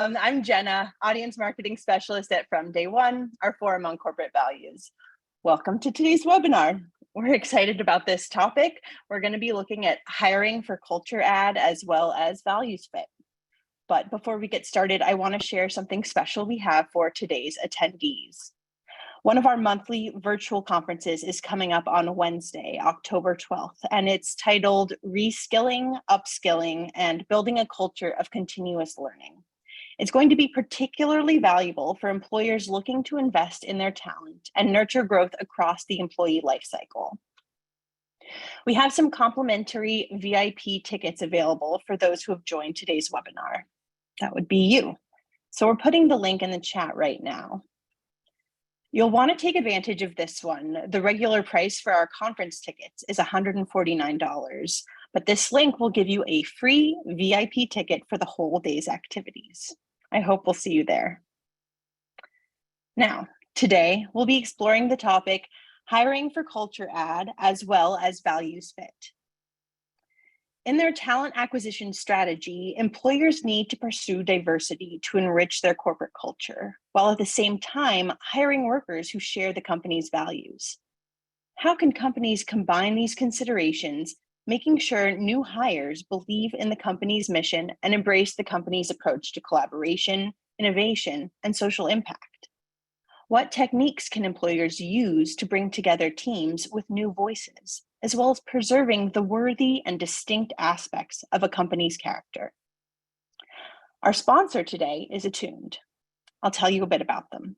I'm Jenna, Audience Marketing Specialist at From Day One, our forum on corporate values. Welcome to today's webinar. We're excited about this topic. We're going to be looking at hiring for culture add as well as values fit. But before we get started, I want to share something special we have for today's attendees. One of our monthly virtual conferences is coming up on Wednesday, October 12th, and it's titled Reskilling, Upskilling, and Building a Culture of Continuous Learning. It's going to be particularly valuable for employers looking to invest in their talent and nurture growth across the employee lifecycle. We have some complimentary VIP tickets available for those who have joined today's webinar. That would be you. So we're putting the link in the chat right now. You'll want to take advantage of this one. The regular price for our conference tickets is $149, but this link will give you a free VIP ticket for the whole day's activities. I hope we'll see you there. Now, today we'll be exploring the topic hiring for culture add as well as values fit. In their talent acquisition strategy, employers need to pursue diversity to enrich their corporate culture, while at the same time hiring workers who share the company's values. How can companies combine these considerations, making sure new hires believe in the company's mission and embrace the company's approach to collaboration, innovation, and social impact? What techniques can employers use to bring together teams with new voices, as well as preserving the worthy and distinct aspects of a company's character? Our sponsor today is Attuned. I'll tell you a bit about them.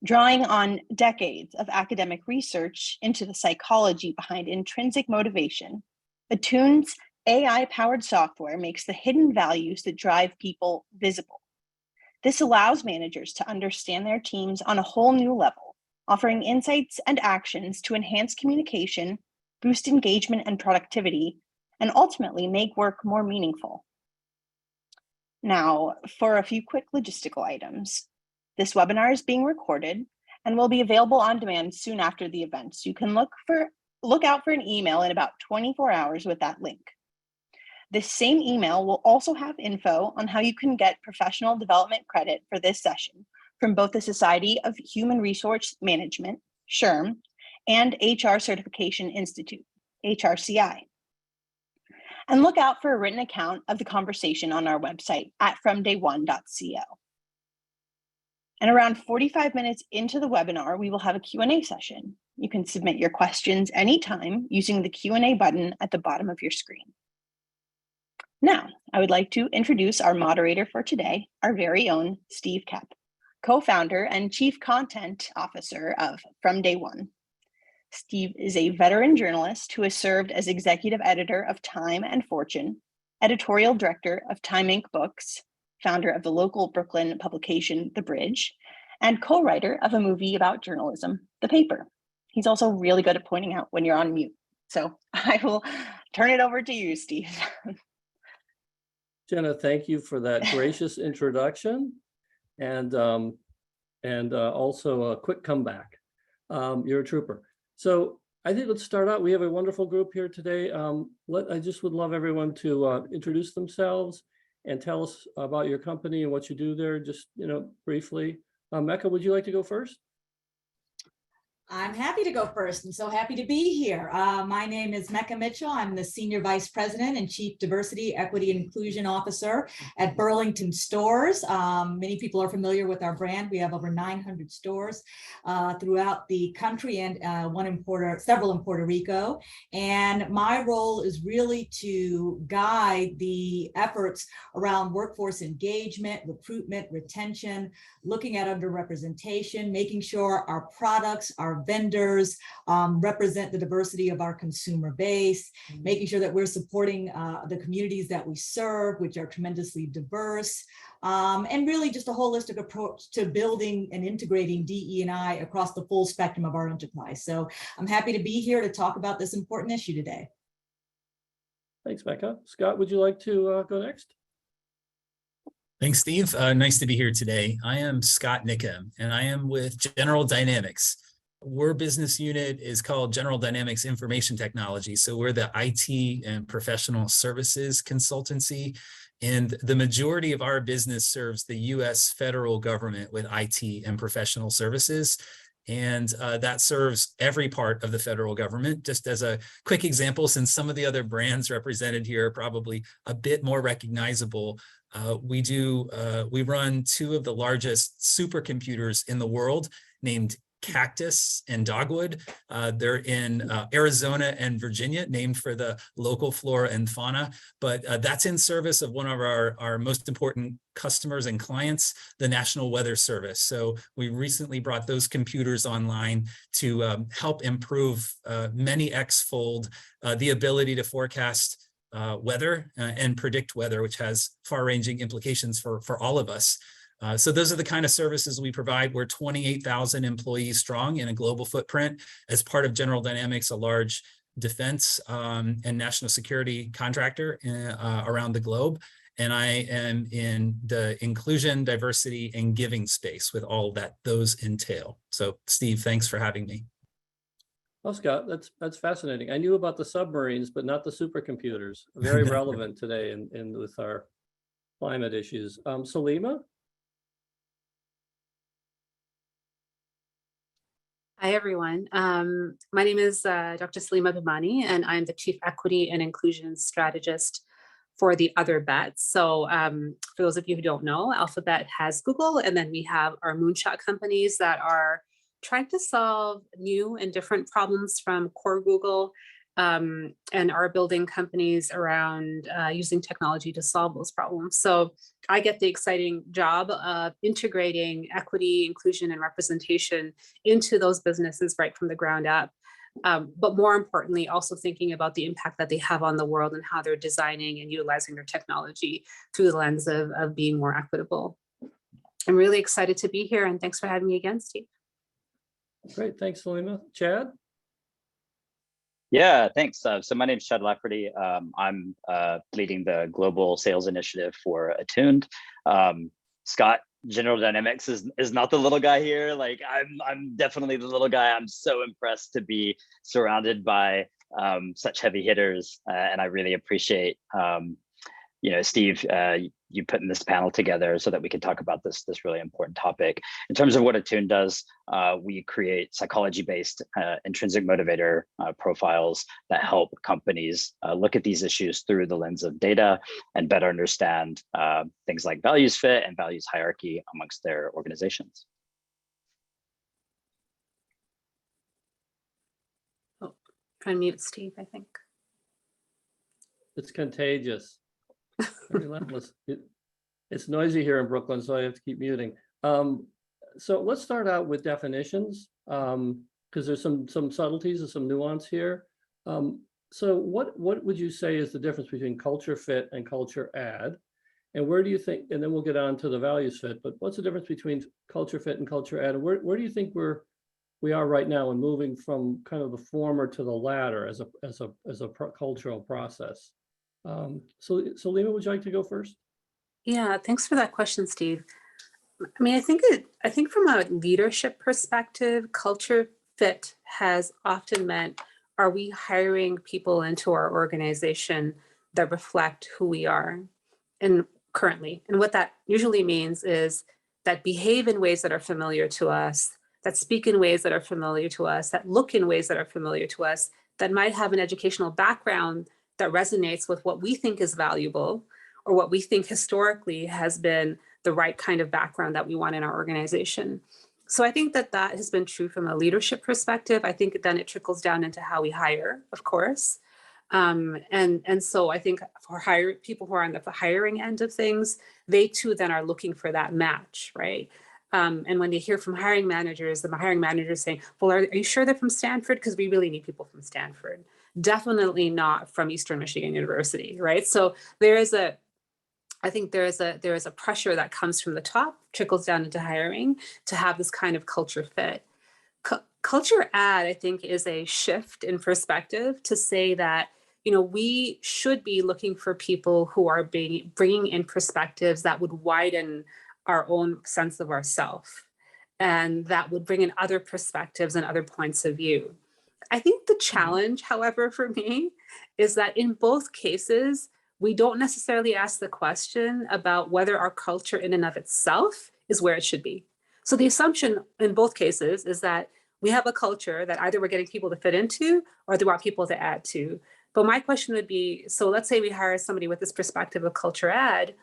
Drawing on decades of academic research into the psychology behind intrinsic motivation, Attuned's AI-powered software makes the hidden values that drive people visible. This allows managers to understand their teams on a whole new level, offering insights and actions to enhance communication, boost engagement and productivity, and ultimately make work more meaningful. Now, for a few quick logistical items. This webinar is being recorded and will be available on demand soon after the event, so you can look out for an email in about 24 hours with that link. This same email will also have info on how you can get professional development credit for this session from both the Society of Human Resource Management, SHRM, and HR Certification Institute, HRCI. And look out for a written account of the conversation on our website at fromday1.co. And around 45 minutes into the webinar, we will have a Q&A session. You can submit your questions anytime using the Q&A button at the bottom of your screen. Now, I would like to introduce our moderator for today, our very own Steve Koepp, co-founder and chief content officer of From Day One. Steve is a veteran journalist who has served as executive editor of Time and Fortune, editorial director of Time Inc. Books, founder of the local Brooklyn publication, The Bridge, and co-writer of a movie about journalism, The Paper. He's also really good at pointing out when you're on mute. So I will turn it over to you, Steve. Jenna, thank you for that gracious introduction and also a quick comeback. You're a trooper. So I think let's start out. We have a wonderful group here today. I just would love everyone to introduce themselves and tell us about your company and what you do there, just briefly. Mecca, would you like to go first? I'm happy to go first. I'm so happy to be here. My name is Mecca Mitchell. I'm the Senior Vice President and Chief Diversity, Equity, and Inclusion Officer at Burlington Stores. Many people are familiar with our brand. We have over 900 stores throughout the country and several in Puerto Rico. And my role is really to guide the efforts around workforce engagement, recruitment, retention, looking at underrepresentation, making sure our products, our vendors represent the diversity of our consumer base, making sure that we're supporting the communities that we serve, which are tremendously diverse, and really just a holistic approach to building and integrating DE&I across the full spectrum of our enterprise. So I'm happy to be here to talk about this important issue today. Thanks, Mecca. Scott, would you like to go next? Thanks, Steve. Nice to be here today. I am Scott Nycum, and I am with General Dynamics. Our business unit is called General Dynamics Information Technology. So we're the IT and professional services consultancy And the majority of our business serves the US federal government with IT and professional services. And that serves every part of the federal government. Just as a quick example, since some of the other brands represented here are probably a bit more recognizable, we run two of the largest supercomputers in the world named Cactus and Dogwood. They're in Arizona and Virginia, named for the local flora and fauna, but that's in service of one of our most important customers and clients, the National Weather Service. So we recently brought those computers online to help improve many X-fold the ability to forecast weather and predict weather, which has far-ranging implications for all of us. So those are the kind of services we provide. We're 28,000 employees strong in a global footprint as part of General Dynamics, a large defense and national security contractor around the globe. And I am in the inclusion, diversity, and giving space with all that those entail. So Steve, thanks for having me. Well, Scott, that's fascinating. I knew about the submarines, but not the supercomputers. Very relevant today in with our climate issues. Salima? Hi, everyone. My name is Dr. Salima Bhimani, and I'm the Chief Equity and Inclusion Strategist for the Other Bets. So for those of you who don't know, Alphabet has Google, and then we have our moonshot companies that are trying to solve new and different problems from core Google, and are building companies around using technology to solve those problems. So I get the exciting job of integrating equity, inclusion, and representation into those businesses right from the ground up. But more importantly, also thinking about the impact that they have on the world and how they're designing and utilizing their technology through the lens of being more equitable. I'm really excited to be here, and thanks for having me again, Steve. Great, thanks, Salima. Chad? Yeah, thanks. So my name is Chad Lafferty. I'm leading the global sales initiative for Attuned. Scott, General Dynamics is not the little guy here. Like I'm definitely the little guy. I'm so impressed to be surrounded by such heavy hitters, and I really appreciate Steve, you putting this panel together so that we can talk about this really important topic. In terms of what Attuned does, we create psychology-based intrinsic motivator profiles that help companies look at these issues through the lens of data and better understand things like values fit and values hierarchy amongst their organizations. Oh, try and mute Steve, I think. It's contagious. Relentless. It's noisy here in Brooklyn, so I have to keep muting. So let's start out with definitions, because there's some subtleties and some nuance here. So what would you say is the difference between culture fit and culture add? And where do you think, and then we'll get on to the values fit, but what's the difference between culture fit and culture add? And where do you think we are right now in moving from kind of the former to the latter as a cultural process? So Salima, would you like to go first? Yeah, thanks for that question, Steve. I mean, I think from a leadership perspective, culture fit has often meant, are we hiring people into our organization that reflect who we are and currently? And what that usually means is that behave in ways that are familiar to us, that speak in ways that are familiar to us, that look in ways that are familiar to us, that might have an educational background that resonates with what we think is valuable or what we think historically has been the right kind of background that we want in our organization. So I think that has been true from a leadership perspective. I think then it trickles down into how we hire, of course. And so I think for people who are on the hiring end of things, they too then are looking for that match, right? And when they hear from hiring managers, the hiring managers saying, well, are you sure they're from Stanford? Because we really need people from Stanford. Definitely not from Eastern Michigan University, right? So I think there is a pressure that comes from the top, trickles down into hiring to have this kind of culture fit. Culture add, I think, is a shift in perspective to say that, we should be looking for people who are bringing in perspectives that would widen our own sense of ourself, and that would bring in other perspectives and other points of view. I think the challenge, however, for me, is that in both cases, we don't necessarily ask the question about whether our culture in and of itself is where it should be. So the assumption in both cases is that we have a culture that either we're getting people to fit into or they want people to add to. But my question would be, so let's say we hire somebody with this perspective of culture add.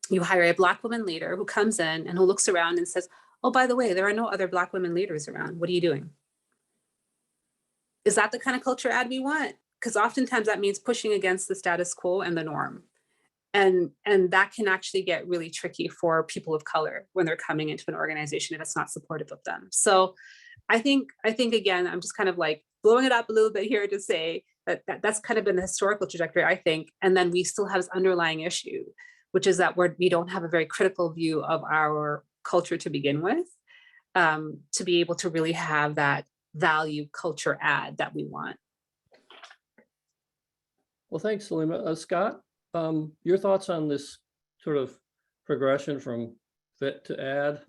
You hire a Black woman leader who comes in and who looks around and says, oh, by the way, there are no other Black women leaders around. What are you doing? Is that the kind of culture add we want? Because oftentimes that means pushing against the status quo and the norm. And that can actually get really tricky for people of color when they're coming into an organization if it's not supportive of them. So I think again, I'm just kind of like blowing it up a little bit here to say that's kind of been the historical trajectory, I think. And then we still have this underlying issue, which is that we don't have a very critical view of our culture to begin with, to be able to really have that value culture add that we want. Well, thanks, Salima. Scott, your thoughts on this sort of progression from fit to add?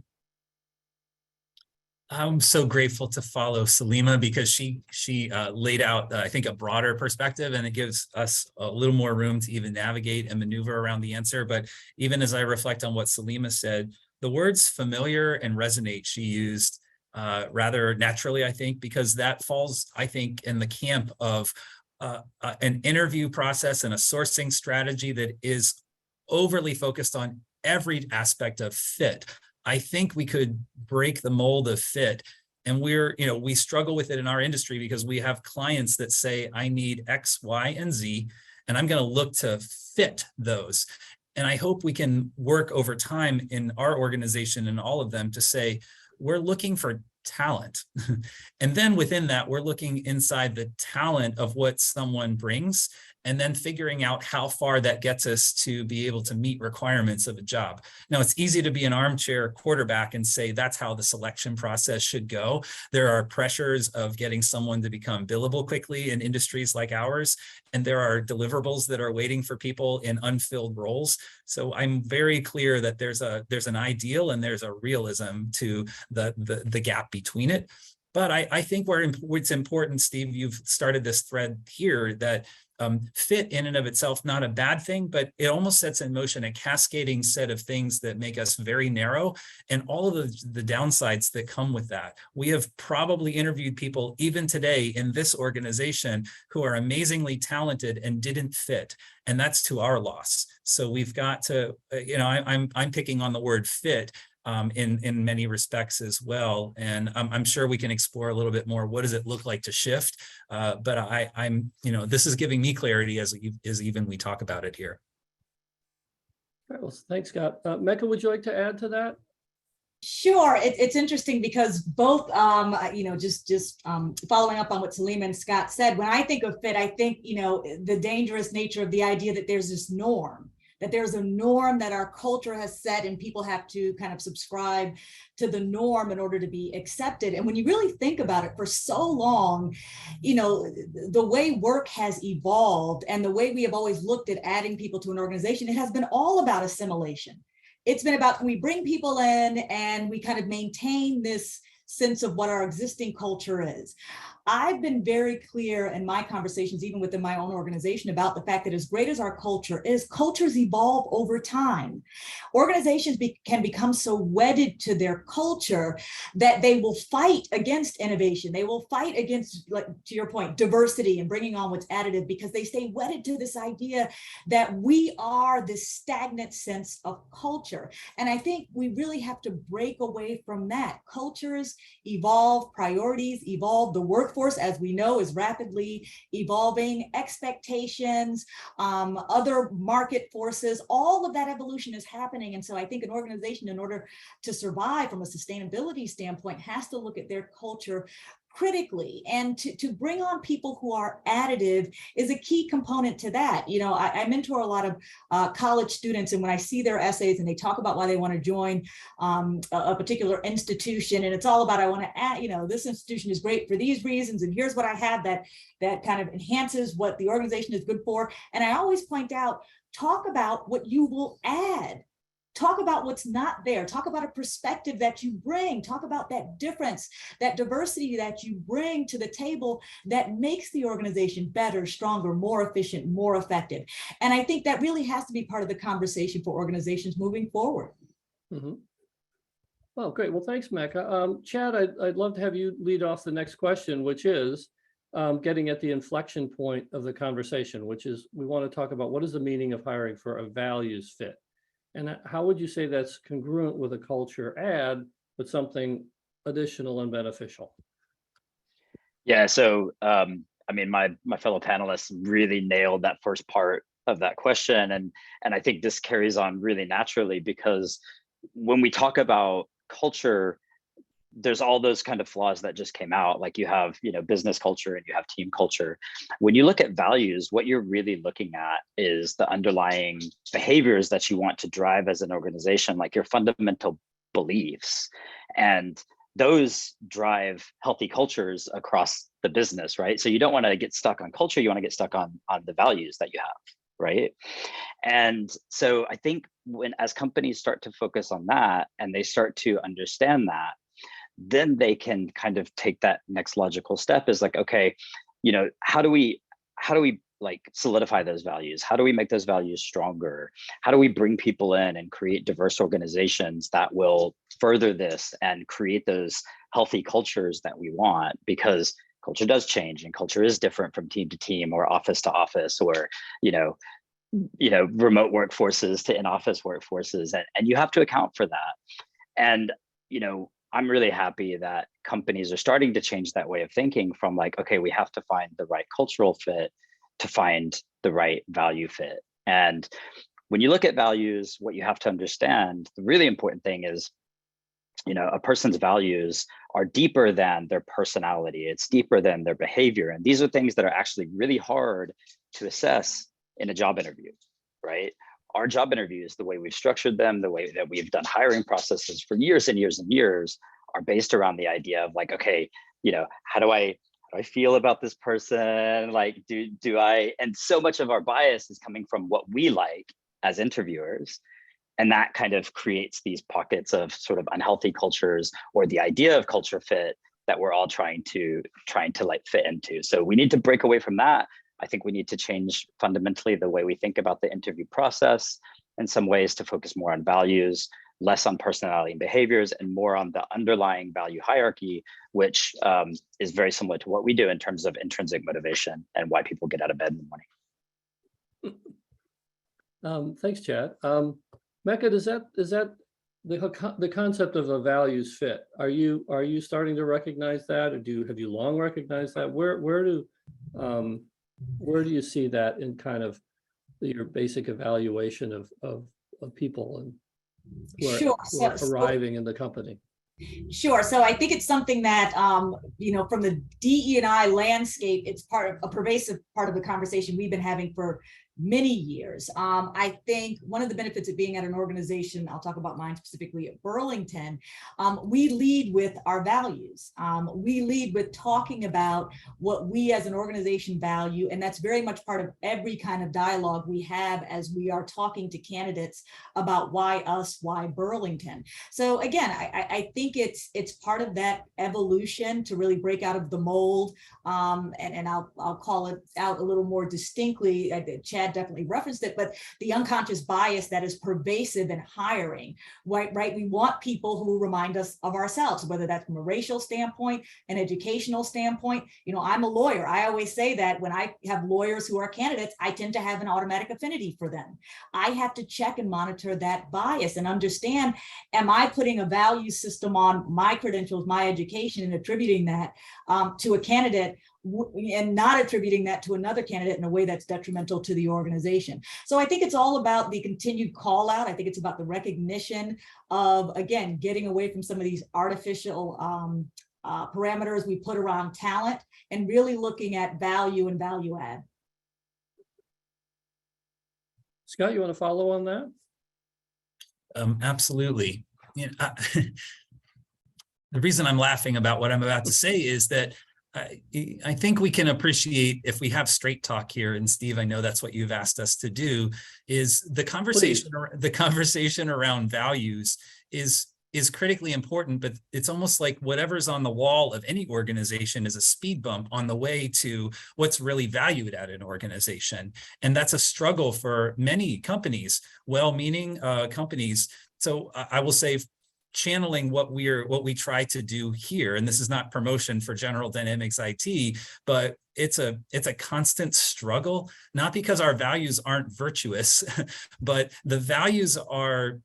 I'm so grateful to follow Salima because she laid out, I think, a broader perspective, and it gives us a little more room to even navigate and maneuver around the answer. But even as I reflect on what Salima said, the words familiar and resonate she used rather naturally, I think, because that falls, I think, in the camp of an interview process and a sourcing strategy that is overly focused on every aspect of fit. I think we could break the mold of fit, and we struggle with it in our industry because we have clients that say, I need X, Y, and Z, and I'm going to look to fit those. And I hope we can work over time in our organization and all of them to say, we're looking for talent. And then within that, we're looking inside the talent of what someone brings, and then figuring out how far that gets us to be able to meet requirements of a job. Now, it's easy to be an armchair quarterback and say that's how the selection process should go. There are pressures of getting someone to become billable quickly in industries like ours, and there are deliverables that are waiting for people in unfilled roles. So I'm very clear that there's an ideal and there's a realism to the gap between it. But I think it's important, Steve, you've started this thread here that fit in and of itself, not a bad thing, but it almost sets in motion a cascading set of things that make us very narrow, and all of the downsides that come with that. We have probably interviewed people even today in this organization who are amazingly talented and didn't fit, and that's to our loss. So we've got to, I'm picking on the word fit in many respects as well. And I'm sure we can explore a little bit more. What does it look like to shift? But I'm this is giving me clarity as even we talk about it here. All right, well, thanks, Scott. Mecca, would you like to add to that? Sure. It's interesting because both, just following up on what Salima and Scott said, when I think of fit, I think, the dangerous nature of the idea that there's this norm, that there's a norm that our culture has set, and people have to kind of subscribe to the norm in order to be accepted. And when you really think about it, for so long, the way work has evolved and the way we have always looked at adding people to an organization, it has been all about assimilation. It's been about, can we bring people in and we kind of maintain this sense of what our existing culture is. I've been very clear in my conversations, even within my own organization, about the fact that as great as our culture is, cultures evolve over time. Organizations can become so wedded to their culture that they will fight against innovation. They will fight against, like, to your point, diversity and bringing on what's additive, because they stay wedded to this idea that we are this stagnant sense of culture. And I think we really have to break away from that. Cultures evolve, priorities evolve, the workforce, as we know, is rapidly evolving, expectations, other market forces, all of that evolution is happening. And so I think an organization, in order to survive from a sustainability standpoint, has to look at their culture critically, and to bring on people who are additive is a key component to that. I mentor a lot of college students, and when I see their essays and they talk about why they want to join a particular institution, and it's all about, I want to add, this institution is great for these reasons, and here's what I have that kind of enhances what the organization is good for. And I always point out, talk about what you will add talk about what's not there. Talk about a perspective that you bring. Talk about that difference, that diversity that you bring to the table that makes the organization better, stronger, more efficient, more effective. And I think that really has to be part of the conversation for organizations moving forward. Mhm. Well, great. Well, thanks, Mecca. Chad, I'd love to have you lead off the next question, which is getting at the inflection point of the conversation, which is we want to talk about what is the meaning of hiring for a values fit? And how would you say that's congruent with a culture add, but something additional and beneficial? Yeah, so I mean, my fellow panelists really nailed that first part of that question, and I think this carries on really naturally, because when we talk about culture, there's all those kind of flaws that just came out. Like you have, you know, business culture and you have team culture. When you look at values, what you're really looking at is the underlying behaviors that you want to drive as an organization, like your fundamental beliefs. And those drive healthy cultures across the business, right? So you don't want to get stuck on culture, you want to get stuck on the values that you have, right? And so I think as companies start to focus on that and they start to understand that, then they can kind of take that next logical step is like, okay, you know, how do we like solidify those values? How do we make those values stronger? How do we bring people in and create diverse organizations that will further this and create those healthy cultures that we want? Because culture does change and culture is different from team to team or office to office, or, you know, remote workforces to in-office workforces. And you have to account for that. And, you know, I'm really happy that companies are starting to change that way of thinking from like, okay, we have to find the right cultural fit to find the right value fit. And when you look at values, what you have to understand, the really important thing is, you know, a person's values are deeper than their personality. It's deeper than their behavior. And these are things that are actually really hard to assess in a job interview, right? Our job interviews, the way we've structured them, the way that we've done hiring processes for years and years and years, are based around the idea of like, okay, you know, how do I feel about this person? Like, do I? And so much of our bias is coming from what we like as interviewers, and that kind of creates these pockets of sort of unhealthy cultures, or the idea of culture fit that we're all trying to like fit into. So we need to break away from that. I think we need to change fundamentally the way we think about the interview process in some ways to focus more on values, less on personality and behaviors, and more on the underlying value hierarchy, which is very similar to what we do in terms of intrinsic motivation and why people get out of bed in the morning. Thanks, Chad. Mecca, is that the concept of a values fit? Are you starting to recognize that, or have you long recognized that? Where do you see that in kind of your basic evaluation of people and who are arriving in the company? Sure. So I think it's something that, you know, from the DE&I landscape, it's a pervasive part of the conversation we've been having for many years. I think one of the benefits of being at an organization, I'll talk about mine specifically at Burlington, we lead with our values. We lead with talking about what we as an organization value, and that's very much part of every kind of dialogue we have as we are talking to candidates about why us, why Burlington. So again, I think it's part of that evolution to really break out of the mold, and I'll call it out a little more distinctly. Chad definitely referenced it, but the unconscious bias that is pervasive in hiring, right? We want people who remind us of ourselves, whether that's from a racial standpoint, an educational standpoint. You know, I'm a lawyer. I always say that when I have lawyers who are candidates, I tend to have an automatic affinity for them. I have to check and monitor that bias and understand, am I putting a value system on my credentials, my education, and attributing that to a candidate and not attributing that to another candidate in a way that's detrimental to the organization. So I think it's all about the continued call out. I think it's about the recognition of, again, getting away from some of these artificial parameters we put around talent and really looking at value and value add. Scott, you want to follow on that? Absolutely. You know, the reason I'm laughing about what I'm about to say is that I think we can appreciate if we have straight talk here, and Steve, I know that's what you've asked us to do, is the conversation around values is critically important, but it's almost like whatever's on the wall of any organization is a speed bump on the way to what's really valued at an organization. And that's a struggle for many companies, well-meaning companies. So I will say, channeling what we try to do here, and this is not promotion for General Dynamics IT, but it's a constant struggle, not because our values aren't virtuous, but the values are,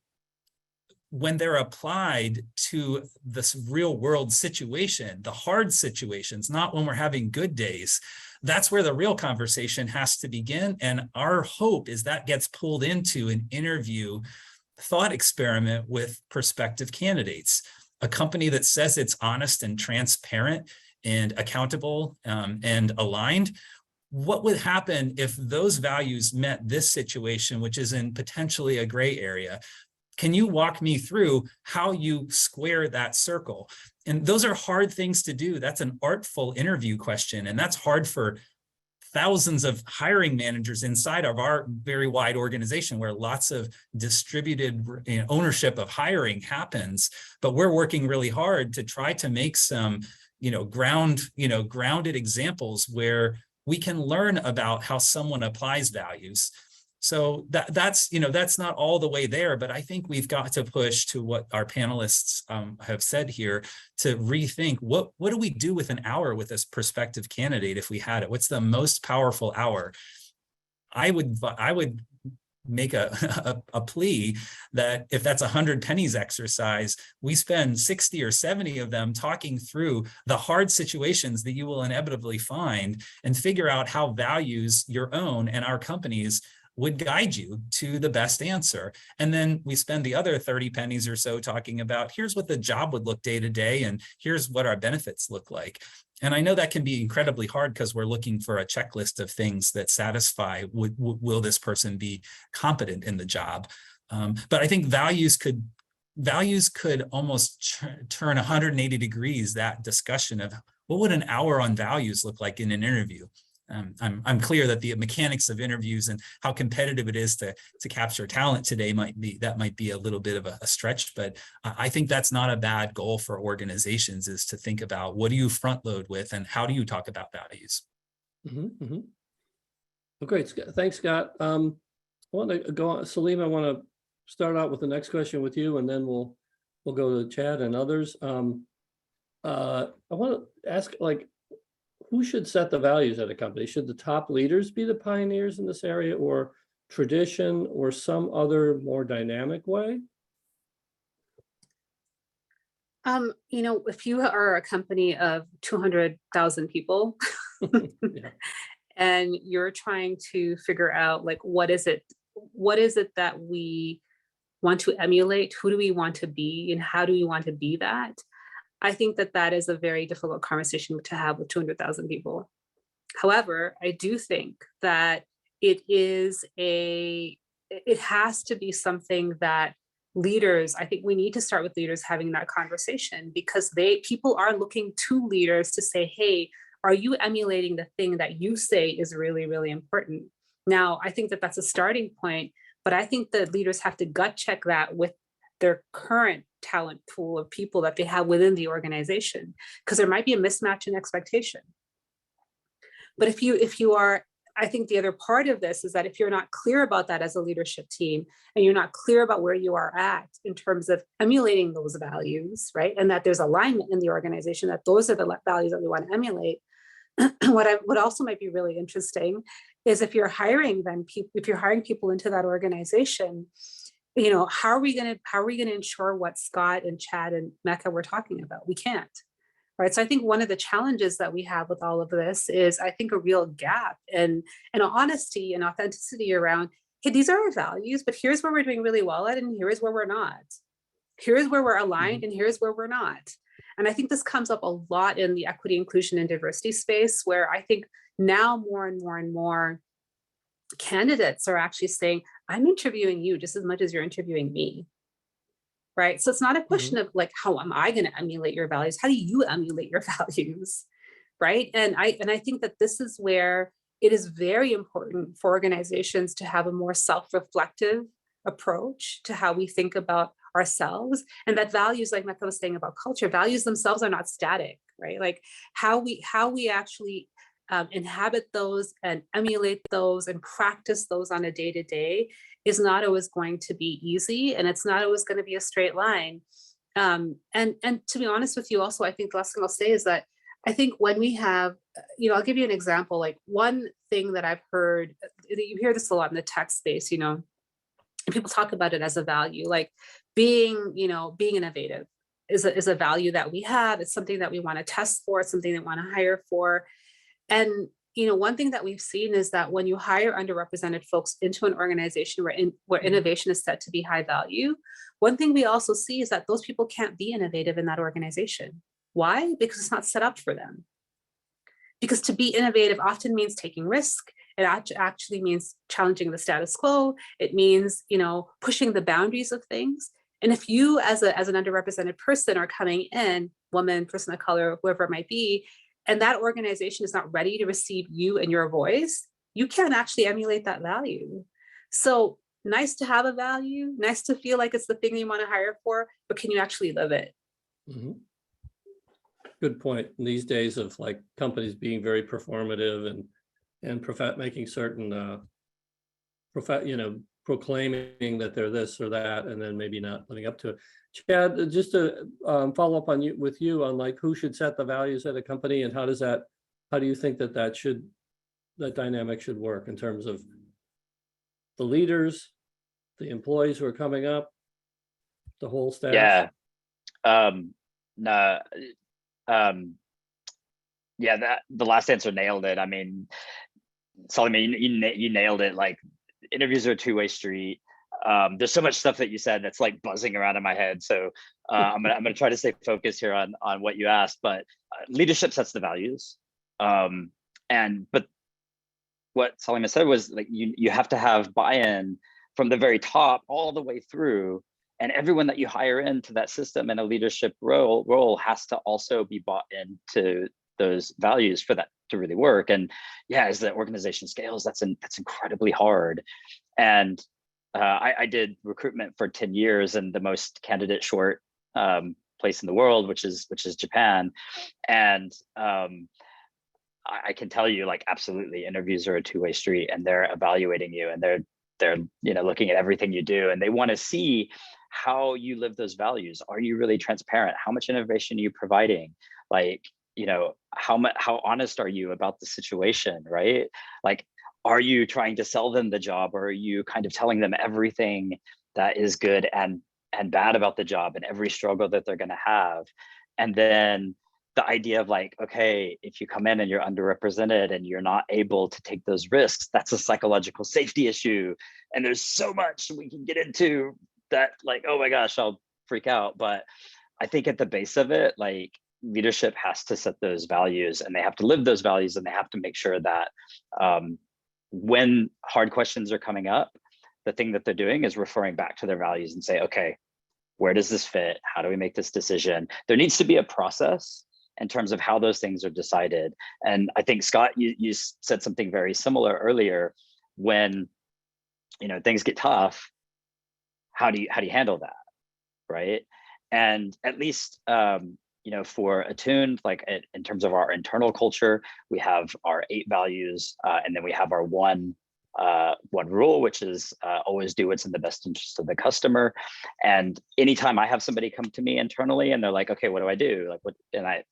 when they're applied to this real world situation, the hard situations, not when we're having good days, that's where the real conversation has to begin. And our hope is that gets pulled into an interview thought experiment with prospective candidates. A company that says it's honest and transparent and accountable and aligned. What would happen if those values met this situation, which is in potentially a gray area? Can you walk me through how you square that circle? And those are hard things to do. That's an artful interview question, and that's hard for thousands of hiring managers inside of our very wide organization, where lots of distributed ownership of hiring happens. But we're working really hard to try to make some, grounded examples where we can learn about how someone applies values. So that's not all the way there, but I think we've got to push to what our panelists have said here, to rethink what do we do with an hour with this prospective candidate if we had it? What's the most powerful hour? I would make a plea that if that's 100 pennies exercise, we spend 60 or 70 of them talking through the hard situations that you will inevitably find, and figure out how values, your own and our companies, would guide you to the best answer. And then we spend the other 30 pennies or so talking about, here's what the job would look day to day, and here's what our benefits look like. And I know that can be incredibly hard because we're looking for a checklist of things that satisfy, will this person be competent in the job? But I think values could almost turn 180 degrees, that discussion of what would an hour on values look like in an interview. I'm clear that the mechanics of interviews and how competitive it is to capture talent today might be a little bit of a stretch, but I think that's not a bad goal for organizations, is to think about what do you front load with and how do you talk about values. Mm-hmm, mm-hmm. Well, great, thanks, Scott. I want to go on, Salima. I want to start out with the next question with you, and then we'll go to Chad and others. I want to ask, who should set the values at a company? Should the top leaders be the pioneers in this area, or tradition, or some other more dynamic way? If you are a company of 200,000 people Yeah. and you're trying to figure out what is it that we want to emulate, who do we want to be, and how do we want to be that? I think that is a very difficult conversation to have with 200,000 people. However, I do think that it has to be something that leaders, I think we need to start with leaders having that conversation, because people are looking to leaders to say, hey, are you emulating the thing that you say is really, really important? Now, I think that's a starting point, but I think that leaders have to gut check that with their current talent pool of people that they have within the organization, because there might be a mismatch in expectation. But if you are, I think the other part of this is that if you're not clear about that as a leadership team, and you're not clear about where you are at in terms of emulating those values, right? And that there's alignment in the organization, that those are the values that we want to emulate. What also might be really interesting is if you're hiring people into that organization, how are we going to ensure what Scott and Chad and Mecca were talking about? We can't, right? So I think one of the challenges that we have with all of this is, I think, a real gap and honesty and authenticity around, hey, these are our values, but here's where we're doing really well at, and here's where we're not. Here's where we're aligned, and here's where we're not. And I think this comes up a lot in the equity, inclusion, and diversity space, where I think now more and more and more candidates are actually saying, I'm interviewing you just as much as you're interviewing me, right? So it's not a question of how am I going to emulate your values? How do you emulate your values, right? And I think that this is where it is very important for organizations to have a more self-reflective approach to how we think about ourselves, and that values, like Mecca was saying about culture, values themselves are not static, right? Like how we actually inhabit those and emulate those and practice those on a day-to-day is not always going to be easy, and it's not always going to be a straight line. And to be honest with you, also, I think the last thing I'll say is that I think when we have, I'll give you an example. Like one thing that I've heard, you hear this a lot in the tech space, and people talk about it as a value, like being innovative is a value that we have. It's something that we want to test for. It's something that we want to hire for. And, one thing that we've seen is that when you hire underrepresented folks into an organization where innovation is set to be high value, one thing we also see is that those people can't be innovative in that organization. Why? Because it's not set up for them. Because to be innovative often means taking risk. It actually means challenging the status quo. It means, pushing the boundaries of things. And if you as an underrepresented person are coming in, woman, person of color, whoever it might be, and that organization is not ready to receive you and your voice, you can't actually emulate that value. So nice to have a value, nice to feel like it's the thing you want to hire for, but can you actually live it? Mm-hmm. Good point. In these days of like companies being very performative and making certain proclaiming that they're this or that, and then maybe not living up to it. Chad, just to follow up on you on like who should set the values at a company, and how do you think that dynamic should work in terms of the leaders, the employees who are coming up, the whole staff? Yeah. That the last answer nailed it. I mean, Salima, you nailed it. Like, interviews are a two-way street. There's so much stuff that you said that's like buzzing around in my head. So I'm gonna try to stay focused here on what you asked. But leadership sets the values. But what Salima said was like you have to have buy-in from the very top all the way through, and everyone that you hire into that system in a leadership role has to also be bought into those values for that to really work. And yeah, as the organization scales, that's incredibly hard. And I did recruitment for 10 years in the most candidate short place in the world, which is Japan. And I can tell you, like, absolutely, interviews are a two-way street, and they're evaluating you, and they're looking at everything you do, and they want to see how you live those values. Are you really transparent? How much innovation are you providing? Like, how honest are you about the situation, right? Like, are you trying to sell them the job, or are you kind of telling them everything that is good and bad about the job and every struggle that they're going to have? And then the idea of like, okay, if you come in and you're underrepresented and you're not able to take those risks, that's a psychological safety issue. And there's so much we can get into that, like, oh my gosh, I'll freak out. But I think at the base of it, like, leadership has to set those values, and they have to live those values, and they have to make sure that when hard questions are coming up, the thing that they're doing is referring back to their values and say, okay, where does this fit? How do we make this decision? There needs to be a process in terms of how those things are decided. And I think, Scott, you said something very similar earlier. When things get tough, how do you handle that, right? And at least for Attuned, like in terms of our internal culture, we have our 8 values, and then we have our one rule, which is always do what's in the best interest of the customer. And anytime I have somebody come to me internally and they're like, okay, what do I do? Like, what? And I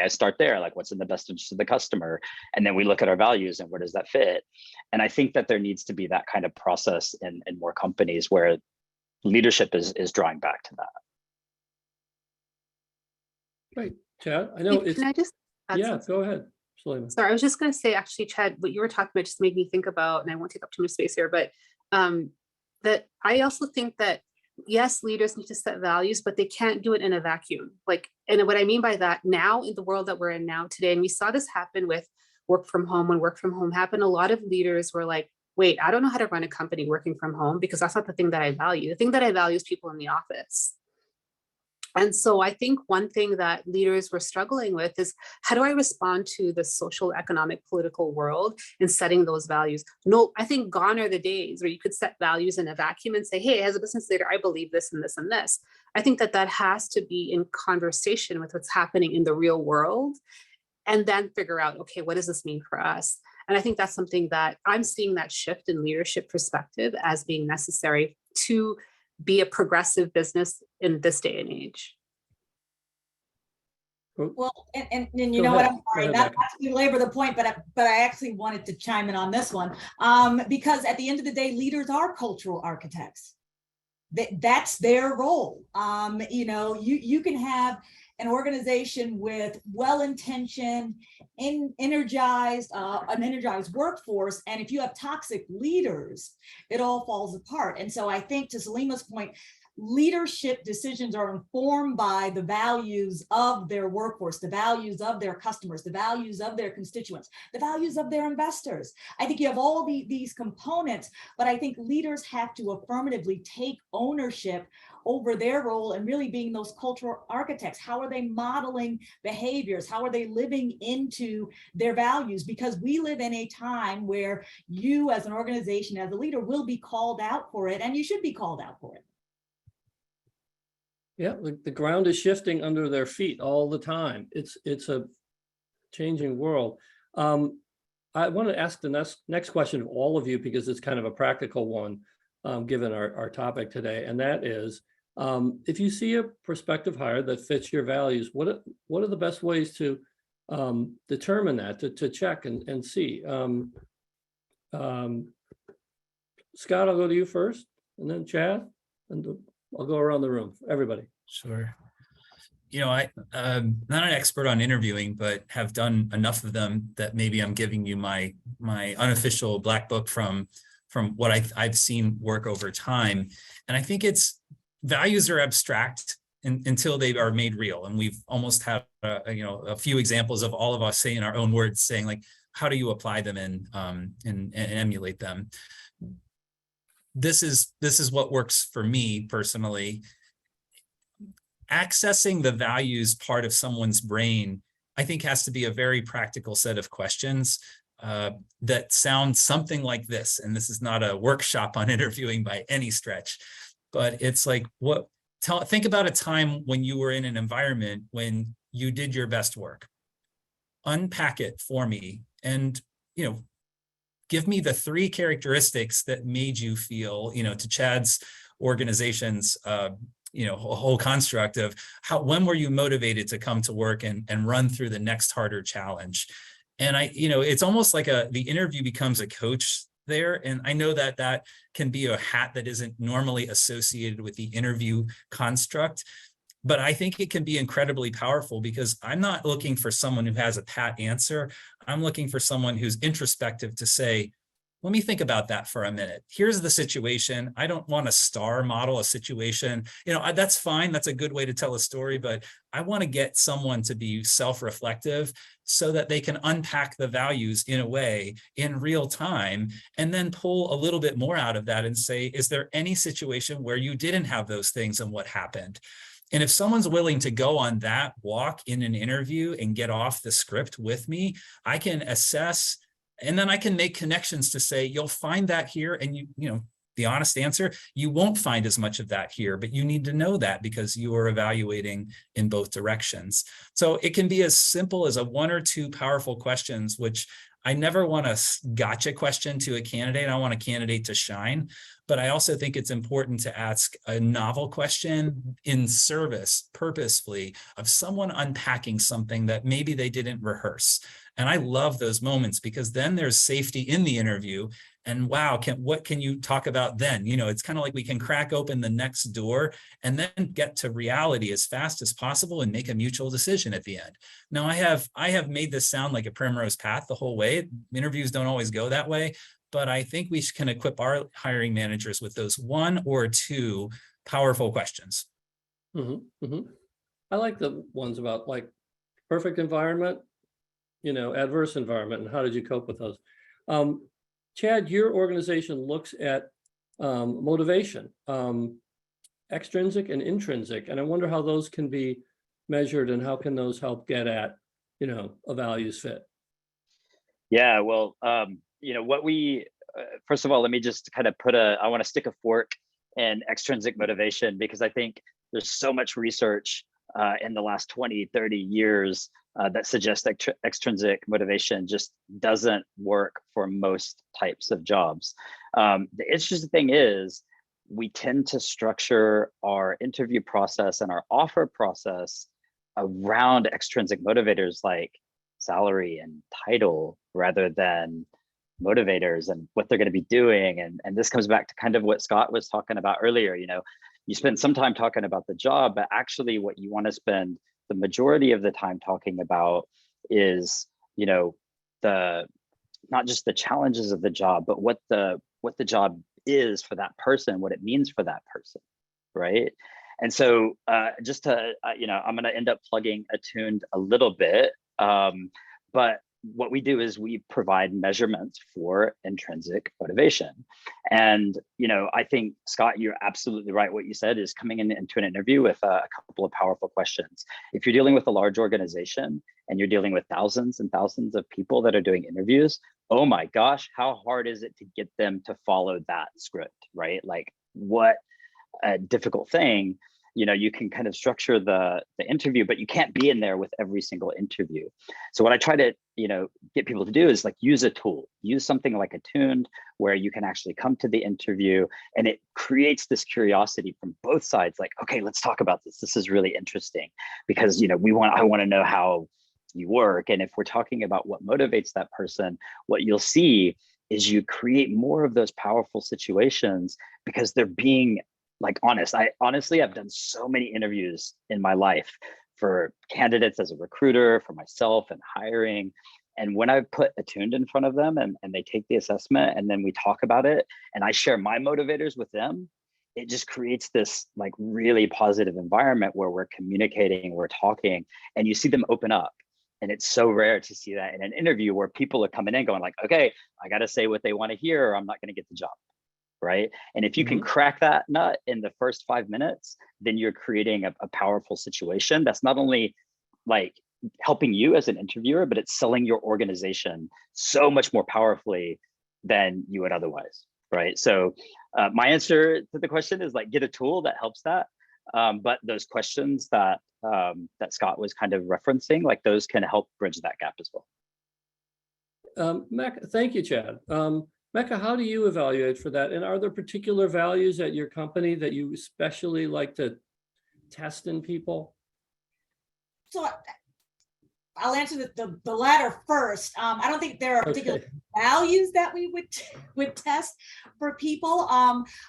start there, like, what's in the best interest of the customer? And then we look at our values and where does that fit? And I think that there needs to be that kind of process in more companies where leadership is drawing back to that. Right, Chad, I know Can I just add something? Go ahead, Salima. Sorry, I was just going to say, actually, Chad, what you were talking about just made me think about, and I won't take up too much space here, but that I also think that, yes, leaders need to set values, but they can't do it in a vacuum. Like, and what I mean by that, now in the world that we're in now today, and we saw this happen with work from home. When work from home happened, a lot of leaders were like, wait, I don't know how to run a company working from home, because that's not the thing that I value. The thing that I value is people in the office. And so I think one thing that leaders were struggling with is, how do I respond to the social, economic, political world in setting those values? No, I think gone are the days where you could set values in a vacuum and say, hey, as a business leader, I believe this and this and this. I think that that has to be in conversation with what's happening in the real world, and then figure out, okay, what does this mean for us? And I think that's something that I'm seeing, that shift in leadership perspective as being necessary to be a progressive business in this day and age. Well, and you Go know what, ahead. I'm sorry, Go ahead, not Mecca. to belabor the point, but I actually wanted to chime in on this one, because at the end of the day, leaders are cultural architects. That's their role. You know, you can have an organization with well-intentioned, an energized workforce, and if you have toxic leaders, it all falls apart. And so I think, to Salima's point, leadership decisions are informed by the values of their workforce, the values of their customers, the values of their constituents, the values of their investors. I think you have all these components, but I think leaders have to affirmatively take ownership over their role and really being those cultural architects. How are they modeling behaviors? How are they living into their values? Because we live in a time where you, as an organization, as a leader, will be called out for it, and you should be called out for it. Yeah, the ground is shifting under their feet all the time. It's a changing world. I want to ask the next question of all of you, because it's kind of a practical one, given our topic today, and that is, if you see a prospective hire that fits your values, what are the best ways to determine that, to check and see? Scott, I'll go to you first, and then Chad, and I'll go around the room, everybody. Sure. You know, I'm not an expert on interviewing, but have done enough of them that maybe I'm giving you my unofficial black book from what I've seen work over time. And I think values are abstract until they are made real. And we've almost had a few examples of all of us saying our own words, saying like, how do you apply them and emulate them? This is what works for me personally. Accessing the values part of someone's brain, I think, has to be a very practical set of questions that sound something like this. And this is not a workshop on interviewing by any stretch, but it's like, think about a time when you were in an environment when you did your best work. Unpack it for me, and give me the 3 characteristics that made you feel, to Chad's organization's a whole construct of when were you motivated to come to work and run through the next harder challenge. And it's almost like the interview becomes a coach there. And I know that can be a hat that isn't normally associated with the interview construct, but I think it can be incredibly powerful, because I'm not looking for someone who has a pat answer. I'm looking for someone who's introspective to say, let me think about that for a minute. Here's the situation. I don't want to star model a situation. That's fine. That's a good way to tell a story, but I want to get someone to be self-reflective so that they can unpack the values in a way in real time, and then pull a little bit more out of that and say, is there any situation where you didn't have those things and what happened? And if someone's willing to go on that walk in an interview and get off the script with me, I can assess. And then I can make connections to say, you'll find that here. And the honest answer, you won't find as much of that here, but you need to know that because you are evaluating in both directions. So it can be as simple as 1 or 2 powerful questions, which I never want a gotcha question to a candidate. I want a candidate to shine, but I also think it's important to ask a novel question in service purposefully of someone unpacking something that maybe they didn't rehearse. And I love those moments, because then there's safety in the interview. And wow, what can you talk about then? It's kind of like we can crack open the next door and then get to reality as fast as possible and make a mutual decision at the end. Now, I have made this sound like a primrose path the whole way. Interviews don't always go that way, but I think we can equip our hiring managers with those 1 or 2 powerful questions. Mm-hmm, mm-hmm. I like the ones about like perfect environment, adverse environment, and how did you cope with those? Chad, your organization looks at motivation extrinsic and intrinsic. And I wonder how those can be measured and how can those help get at, a values fit? Yeah, well, what we, first of all, let me just kind of I want to stick a fork in extrinsic motivation, because I think there's so much research in the last 20, 30 years that suggests that extrinsic motivation just doesn't work for most types of jobs. The interesting thing is we tend to structure our interview process and our offer process around extrinsic motivators like salary and title rather than motivators and what they're going to be doing. And this comes back to kind of what Scott was talking about earlier. You spend some time talking about the job, but actually what you want to spend the majority of the time talking about is, not just the challenges of the job, but what the job is for that person, what it means for that person, right? And so just to, I'm going to end up plugging Attuned a little bit, but what we do is we provide measurements for intrinsic motivation. And, I think, Scott, you're absolutely right. What you said is coming into an interview with a couple of powerful questions. If you're dealing with a large organization and you're dealing with thousands and thousands of people that are doing interviews, oh my gosh, how hard is it to get them to follow that script, right? Like, what a difficult thing. You can kind of structure the interview, but you can't be in there with every single interview. So what I try to, get people to do is like use a tool, use something like Attuned, where you can actually come to the interview and it creates this curiosity from both sides. Like, okay, let's talk about this. This is really interesting because, I want to know how you work. And if we're talking about what motivates that person, what you'll see is you create more of those powerful situations because they're being honest. I've done so many interviews in my life for candidates as a recruiter, for myself and hiring. And when I put Attuned in front of them and they take the assessment and then we talk about it and I share my motivators with them, it just creates this really positive environment where we're communicating, we're talking, and you see them open up. And it's so rare to see that in an interview where people are coming in going okay, I got to say what they want to hear or I'm not going to get the job. Right. And if you can crack that nut in the first 5 minutes, then you're creating a powerful situation that's not only helping you as an interviewer, but it's selling your organization so much more powerfully than you would otherwise. Right. So my answer to the question is get a tool that helps that. But those questions that Scott was kind of referencing, those can help bridge that gap as well. Mecca, thank you, Chad. Mecca, how do you evaluate for that? And are there particular values at your company that you especially like to test in people? So I'll answer the latter first. I don't think there are particular values that we would test for people.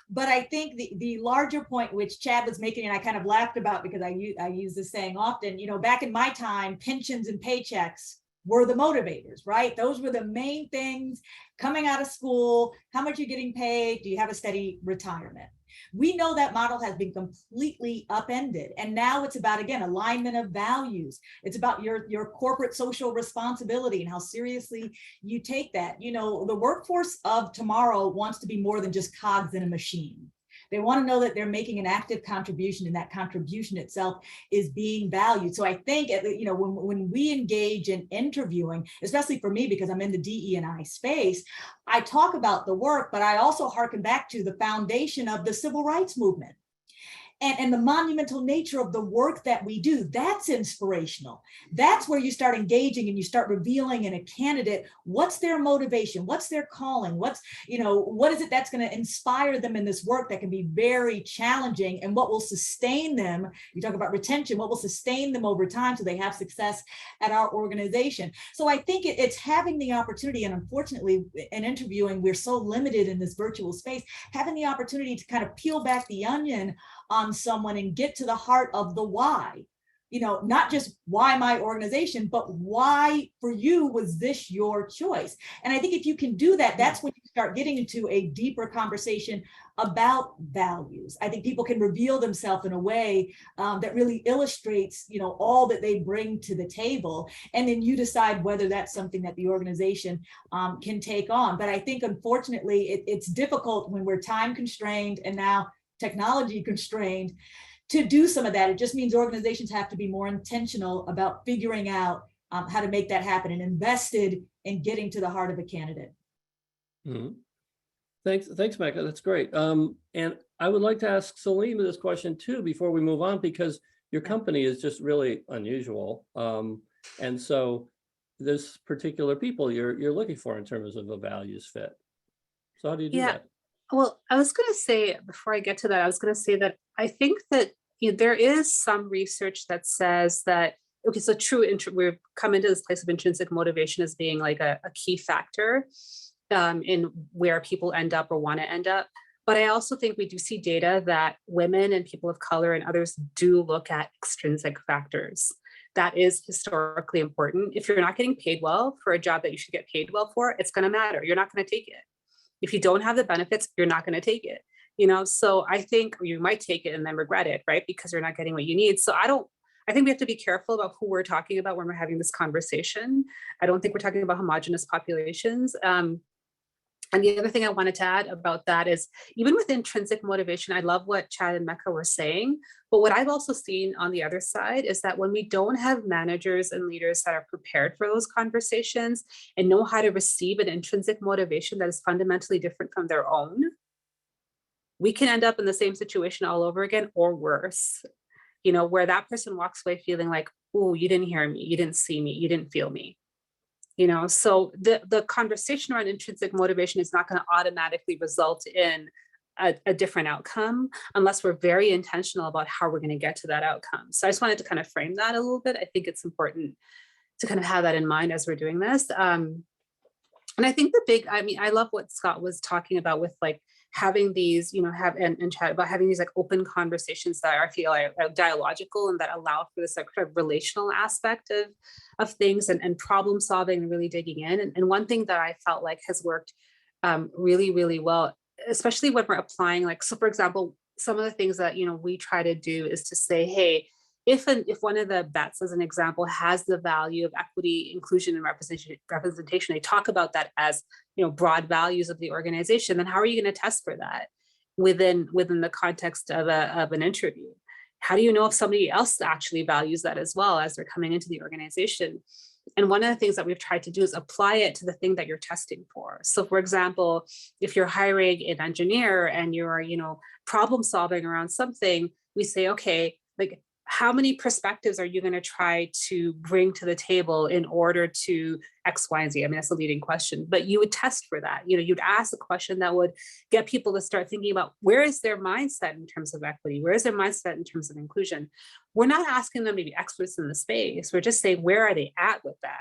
But I think the larger point which Chad was making, and I kind of laughed about because I use this saying often, back in my time, pensions and paychecks were the motivators, right? Those were the main things coming out of school. How much you're getting paid? Do you have a steady retirement? We know that model has been completely upended. And now it's about, again, alignment of values. It's about your corporate social responsibility and how seriously you take that. The workforce of tomorrow wants to be more than just cogs in a machine. They want to know that they're making an active contribution and that contribution itself is being valued. So I think, when we engage in interviewing, especially for me, because I'm in the DE&I space, I talk about the work, but I also hearken back to the foundation of the civil rights movement. And the monumental nature of the work that we do, that's inspirational. That's where you start engaging and you start revealing in a candidate, what's their motivation? What's their calling? What is it that's going to inspire them in this work that can be very challenging, and what will sustain them? You talk about retention, what will sustain them over time so they have success at our organization. So I think it's having the opportunity, and unfortunately in interviewing, we're so limited in this virtual space, having the opportunity to kind of peel back the onion on someone and get to the heart of the why. Not just why my organization, but why for you was this your choice? And I think if you can do that, that's when you start getting into a deeper conversation about values. I think people can reveal themselves in a way that really illustrates, all that they bring to the table. And then you decide whether that's something that the organization can take on. But I think, unfortunately, it's difficult when we're time constrained and now technology constrained to do some of that. It just means organizations have to be more intentional about figuring out how to make that happen and invested in getting to the heart of a candidate. Mhm. Thanks, Mecca. That's great. And I would like to ask Salima this question too before we move on, because your company is just really unusual. And so there's particular people you're looking for in terms of a values fit. So how do you do that? Well, I was going to say, before I get to that, I was going to say that I think that there is some research that says that, okay, so we've come into this place of intrinsic motivation as being like a key factor in where people end up or want to end up. But I also think we do see data that women and people of color and others do look at extrinsic factors. That is historically important. If you're not getting paid well for a job that you should get paid well for, it's going to matter. You're not going to take it. If you don't have the benefits, you're not going to take it. So I think you might take it and then regret it, right? Because you're not getting what you need. So I think we have to be careful about who we're talking about when we're having this conversation. I don't think we're talking about homogenous populations. And the other thing I wanted to add about that is, even with intrinsic motivation, I love what Chad and Mecca were saying, but what I've also seen on the other side is that when we don't have managers and leaders that are prepared for those conversations and know how to receive an intrinsic motivation that is fundamentally different from their own, we can end up in the same situation all over again, or worse, where that person walks away feeling like, oh, you didn't hear me, you didn't see me, you didn't feel me. So the conversation around intrinsic motivation is not going to automatically result in a different outcome unless we're very intentional about how we're going to get to that outcome. So I just wanted to kind of frame that a little bit. I think it's important to kind of have that in mind as we're doing this. And I think I love what Scott was talking about with like having these, and chat about having these like open conversations that I feel are dialogical and that allow for this like kind of relational aspect of things and problem solving and really digging in. And one thing that I felt like has worked really, really well, especially when we're applying, like, so for example, some of the things that, we try to do is to say, hey, if one of the bets, as an example, has the value of equity, inclusion, and representation, they talk about that as, broad values of the organization, then how are you going to test for that within the context of an interview? How do you know if somebody else actually values that as well as they're coming into the organization? And one of the things that we've tried to do is apply it to the thing that you're testing for. So for example, if you're hiring an engineer and you're, problem solving around something, we say, okay, like, how many perspectives are you going to try to bring to the table in order to X, Y, and Z? I mean, that's a leading question, but you would test for that. You'd ask a question that would get people to start thinking about where is their mindset in terms of equity? Where is their mindset in terms of inclusion? We're not asking them to be experts in the space. We're just saying, where are they at with that?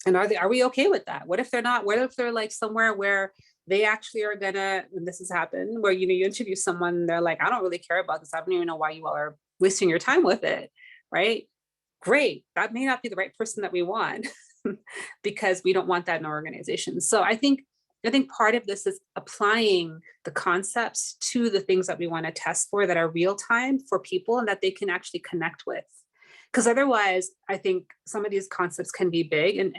And are we okay with that? What if they're not? What if they're like somewhere where they actually are gonna, and this has happened, where, you interview someone and they're like, I don't really care about this. I don't even know why you all are wasting your time with it, right? Great, that may not be the right person that we want because we don't want that in our organization. So I think part of this is applying the concepts to the things that we want to test for that are real time for people and that they can actually connect with. Because otherwise, I think some of these concepts can be big. And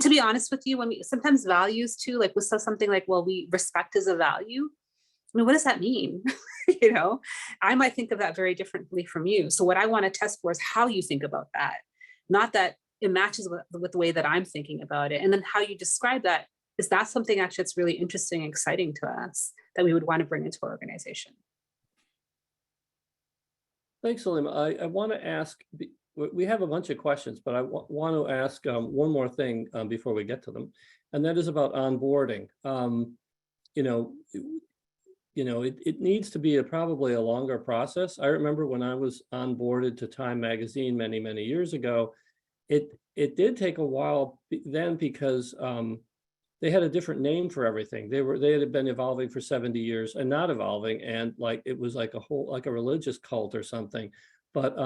to be honest with you, when we sometimes values too, like we saw something like, well, we respect as a value. I mean, what does that mean? I might think of that very differently from you. So what I want to test for is how you think about that, not that it matches with the way that I'm thinking about it. And then how you describe that, is that something actually that's really interesting and exciting to us that we would want to bring into our organization? Thanks, Salima. I want to ask, we have a bunch of questions, but I want to ask one more thing before we get to them. And that is about onboarding. It needs to be probably a longer process. I remember when I was onboarded to Time Magazine many, many years ago, it did take a while then because they had a different name for everything. They had been evolving for 70 years and not evolving, and like it was like a religious cult or something. But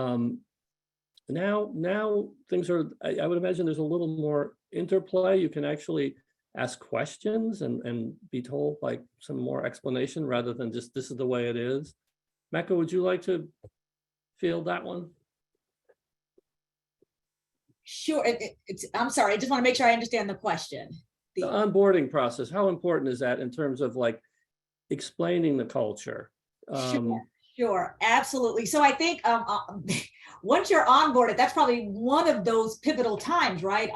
now things are. I would imagine there's a little more interplay. You can actually ask questions and be told like some more explanation rather than just this is the way it is. Mecca, would you like to field that one? Sure. I'm sorry. I just want to make sure I understand the question. The onboarding process, how important is that in terms of like explaining the culture Sure, absolutely. So I think once you're onboarded, that's probably one of those pivotal times, right?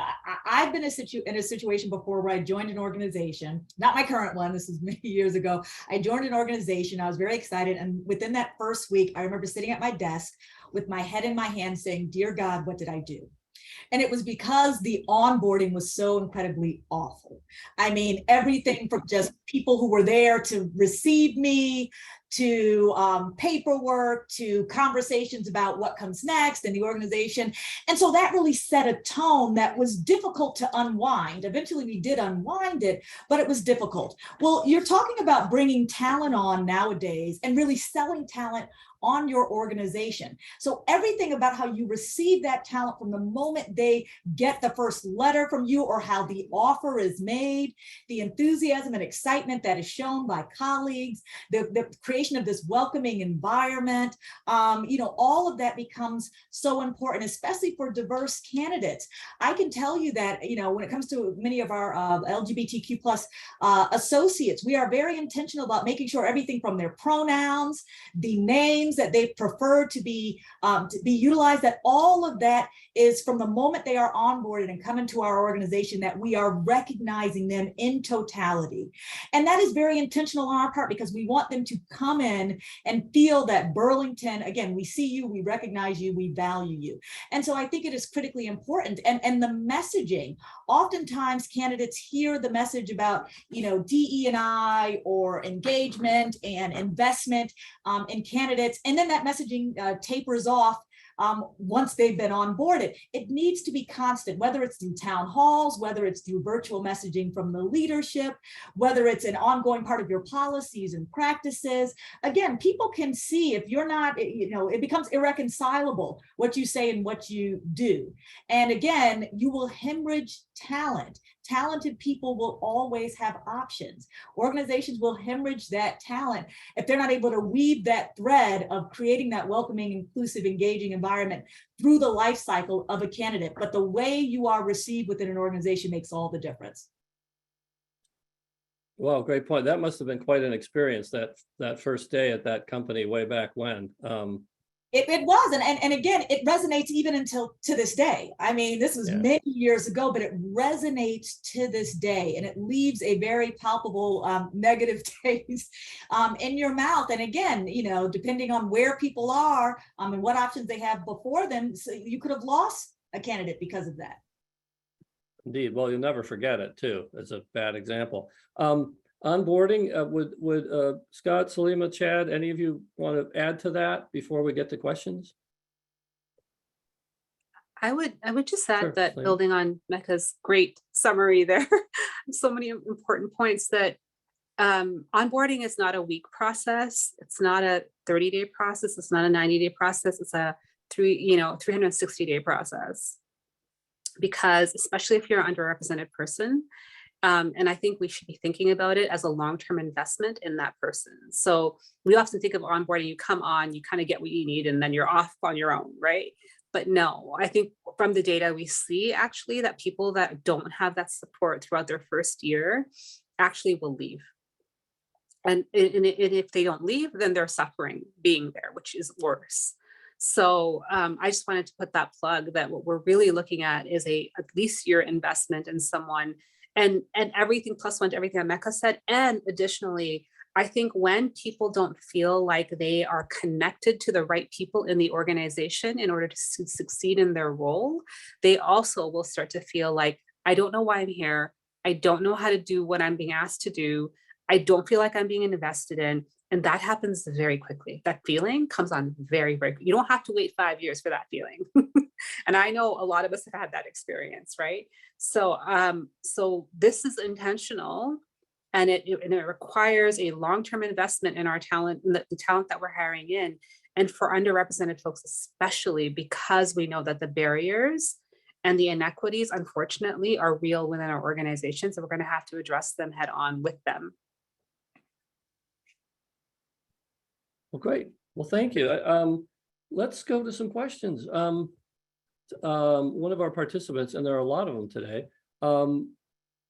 I've been in a situation before where I joined an organization, not my current one, this is many years ago. I joined an organization, I was very excited. And within that first week, I remember sitting at my desk with my head in my hand saying, "Dear God, what did I do?" And it was because the onboarding was so incredibly awful. I mean, everything from just people who were there to receive me, to paperwork, to conversations about what comes next in the organization. And so that really set a tone that was difficult to unwind. Eventually we did unwind it, but it was difficult. Well, you're talking about bringing talent on nowadays and really selling talent on your organization. So everything about how you receive that talent from the moment they get the first letter from you or how the offer is made, the enthusiasm and excitement that is shown by colleagues, the creation of this welcoming environment, all of that becomes so important, especially for diverse candidates. I can tell you that, when it comes to many of our LGBTQ plus associates, we are very intentional about making sure everything from their pronouns, the names that they prefer to be utilized, that all of that is from the moment they are onboarded and come into our organization, that we are recognizing them in totality. And that is very intentional on our part because we want them to come in and feel that Burlington, again, we see you, we recognize you, we value you. And so I think it is critically important. And the messaging, oftentimes candidates hear the message about, DE&I or engagement and investment in candidates, and then that messaging tapers off once they've been onboarded. It needs to be constant, whether it's through town halls, whether it's through virtual messaging from the leadership, whether it's an ongoing part of your policies and practices. Again, people can see if you're not, it becomes irreconcilable what you say and what you do. And again, you will hemorrhage talent. Talented people will always have options. Organizations will hemorrhage that talent if they're not able to weave that thread of creating that welcoming, inclusive, engaging environment through the life cycle of a candidate. But the way you are received within an organization makes all the difference. Well, great point. That must have been quite an experience, that first day at that company way back when. It was, and again, it resonates even until to this day. I mean, this was many years ago, but it resonates to this day, and it leaves a very palpable negative taste in your mouth. And again, depending on where people are and what options they have before them, so you could have lost a candidate because of that. Indeed. Well, you'll never forget it too. It's a bad example. Onboarding, would Scott, Salima, Chad, any of you want to add to that before we get to questions? I would just add that, Salima. building on Mecca's great summary there, so many important points, that onboarding is not a week process. It's not a 30-day process. It's not a 90-day process. It's a 360-day process. Because especially if you're an underrepresented person, and I think we should be thinking about it as a long-term investment in that person. So we often think of onboarding, you come on, you kind of get what you need, and then you're off on your own, right? But no, I think from the data we see actually that people that don't have that support throughout their first year actually will leave. And if they don't leave, then they're suffering being there, which is worse. So I just wanted to put that plug that what we're really looking at is at least year investment in someone, and everything plus one to everything that Mecca said. And additionally, I think when people don't feel like they are connected to the right people in the organization in order to succeed in their role, they also will start to feel like, I don't know why I'm here. I don't know how to do what I'm being asked to do. I don't feel like I'm being invested in. And that happens very quickly. That feeling comes on very, very quickly. You don't have to wait 5 years for that feeling. And I know a lot of us have had that experience, right? So, so this is intentional, and it requires a long-term investment in our talent, and the talent that we're hiring in, and for underrepresented folks, especially because we know that the barriers and the inequities, unfortunately, are real within our organizations, and we're going to have to address them head on with them. Well, great. Well, thank you. Let's go to some questions. One of our participants, and there are a lot of them today,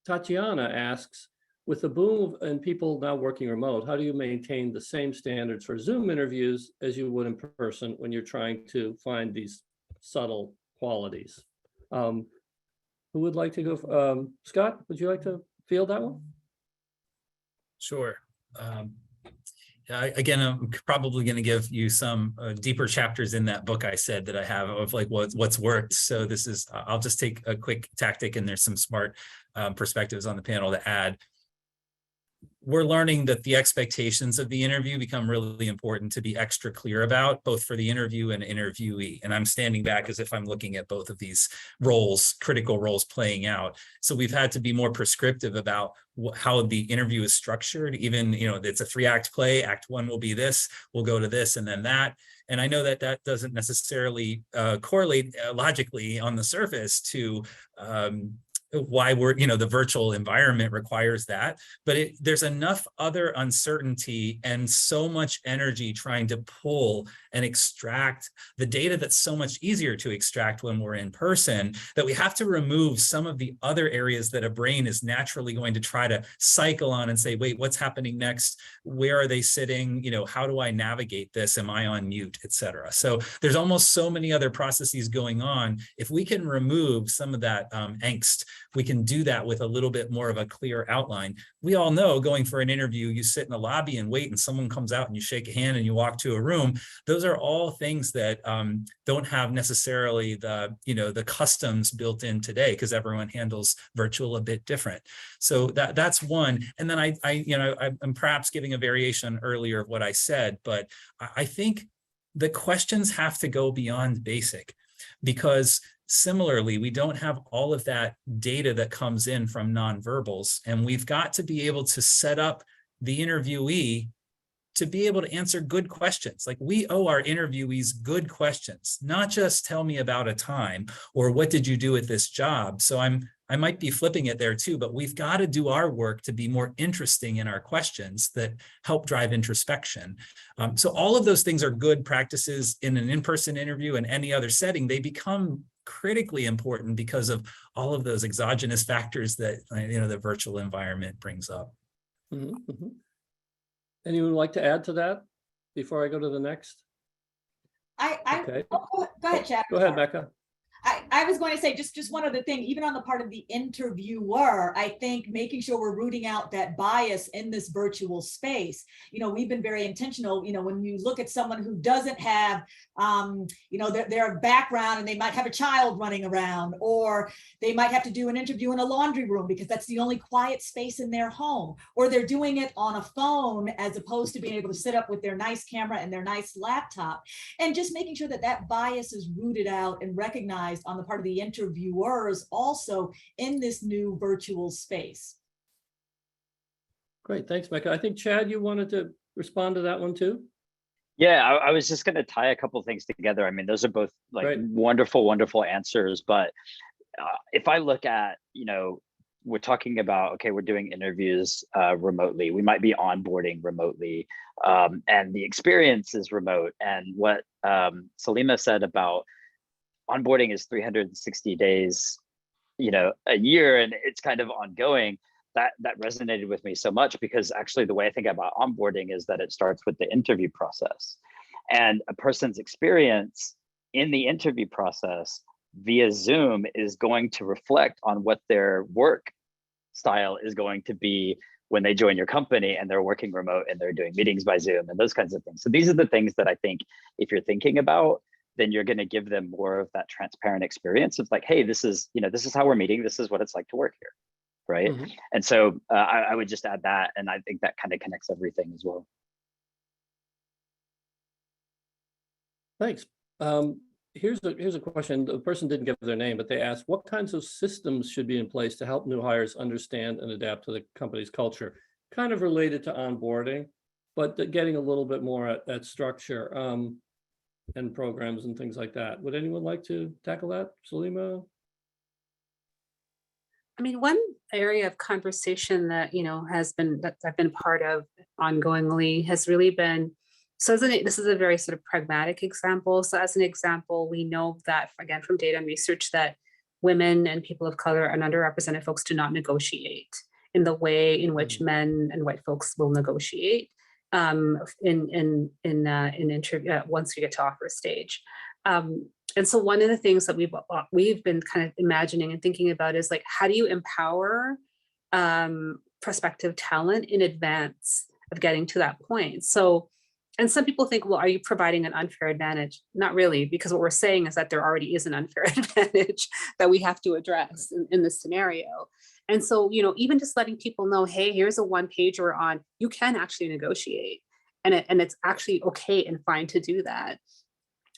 Tatiana asks, with the boom and people now working remote, how do you maintain the same standards for Zoom interviews as you would in person when you're trying to find these subtle qualities? Who would like to go? Scott, would you like to field that one? Sure. Again, I'm probably going to give you some deeper chapters in that book I said that I have of like what's worked. So this is, I'll just take a quick tactic, and there's some smart perspectives on the panel to add. We're learning that the expectations of the interview become really important to be extra clear about, both for the interview and interviewee. And I'm standing back as if I'm looking at both of these roles, critical roles playing out. So we've had to be more prescriptive about how the interview is structured. Even, it's a 3-act play. Act 1 will be this, we'll go to this and then that. And I know that that doesn't necessarily correlate logically on the surface to why we're, the virtual environment requires that, but there's enough other uncertainty and so much energy trying to pull and extract the data that's so much easier to extract when we're in person, that we have to remove some of the other areas that a brain is naturally going to try to cycle on and say, wait, what's happening next? Where are they sitting? How do I navigate this? Am I on mute, et cetera? So there's almost so many other processes going on. If we can remove some of that angst, we can do that with a little bit more of a clear outline. We all know going for an interview, you sit in the lobby and wait, and someone comes out and you shake a hand and you walk to a room. Those are all things that don't have necessarily the customs built in today, because everyone handles virtual a bit different. So that's one. And then I'm perhaps giving a variation earlier of what I said, but I think the questions have to go beyond basic, because similarly, we don't have all of that data that comes in from nonverbals, and we've got to be able to set up the interviewee to be able to answer good questions. Like, we owe our interviewees good questions, not just tell me about a time or what did you do at this job. So I might be flipping it there too, but we've got to do our work to be more interesting in our questions that help drive introspection. So all of those things are good practices in an in-person interview and any other setting. They become critically important because of all of those exogenous factors that the virtual environment brings up. Mm-hmm, mm-hmm. Anyone like to add to that before I go to the next? Okay. Go ahead, Chad. Go ahead, Mecca. I was going to say just one other thing, even on the part of the interviewer, I think making sure we're rooting out that bias in this virtual space. We've been very intentional, when you look at someone who doesn't have, their background, and they might have a child running around, or they might have to do an interview in a laundry room because that's the only quiet space in their home, or they're doing it on a phone as opposed to being able to sit up with their nice camera and their nice laptop, and just making sure that that bias is rooted out and recognized on the part of the interviewers also in this new virtual space. Great, thanks, Mecca. I think, Chad, you wanted to respond to that one too? Yeah, I was just going to tie a couple of things together. I mean, those are both like wonderful, wonderful answers. But if I look at, we're talking about, okay, we're doing interviews remotely. We might be onboarding remotely, and the experience is remote. And what Salima said about onboarding is 360 days, a year, and it's kind of ongoing. That resonated with me so much, because actually the way I think about onboarding is that it starts with the interview process, and a person's experience in the interview process via Zoom is going to reflect on what their work style is going to be when they join your company and they're working remote and they're doing meetings by Zoom and those kinds of things. So these are the things that I think if you're thinking about, then you're going to give them more of that transparent experience of like, hey, this is how we're meeting. This is what it's like to work here. Right. Mm-hmm. And so I would just add that. And I think that kind of connects everything as well. Thanks. Here's a question. The person didn't give their name, but they asked, what kinds of systems should be in place to help new hires understand and adapt to the company's culture? Kind of related to onboarding, but getting a little bit more at structure and programs and things like that. Would anyone like to tackle that? Salima? I mean, one area of conversation that, that I've been part of ongoingly has really been, this is a very sort of pragmatic example. So as an example, we know that, again, from data and research, that women and people of color and underrepresented folks do not negotiate. in the way in which men and white folks will negotiate in interview once we get to offer stage. And so one of the things that we've been kind of imagining and thinking about is like, how do you empower prospective talent in advance of getting to that point? So, and some people think, well, are you providing an unfair advantage? Not really, because what we're saying is that there already is an unfair advantage that we have to address in this scenario. And so, you know, even just letting people know, hey, here's a one-pager on, you can actually negotiate, and it's actually okay and fine to do that.